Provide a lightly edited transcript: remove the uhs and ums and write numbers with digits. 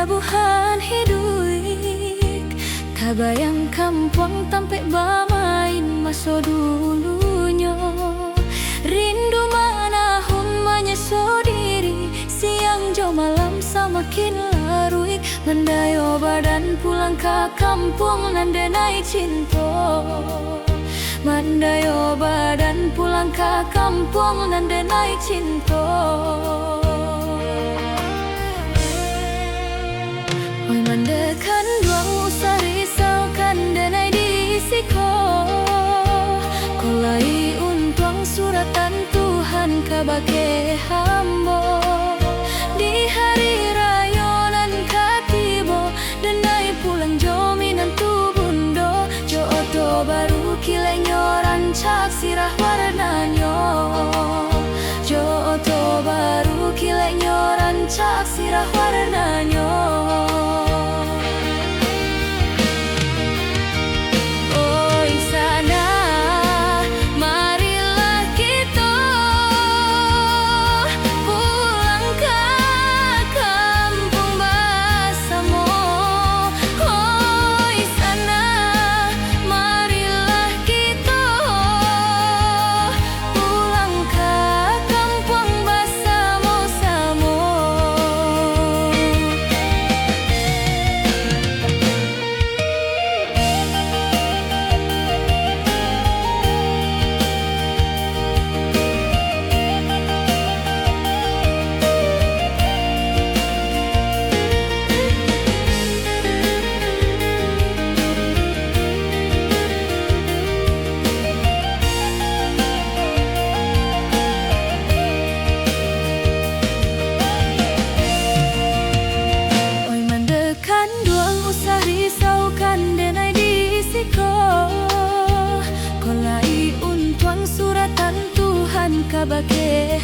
Buhan hidup kabayang kampung tampek bermain masa dulunya. Rindu mana humanya sodiri, siang jauh malam semakin larut. Mandayo badan pulang ke kampung nandenai cinta. Mandayo badan pulang ke kampung nandenai cinta. Oi mandekan dua usah risaukan denai disiko. Kolai untuang suratan Tuhan kabake hambo. Di hari rayonan katibo denai pulang jo minan tu bundo. Jo oto baru kilenyo rancak sirah warnanyo. Jo oto baru kilenyo rancak sirah warnanyo. Kolai untuang suratan Tuhan kabake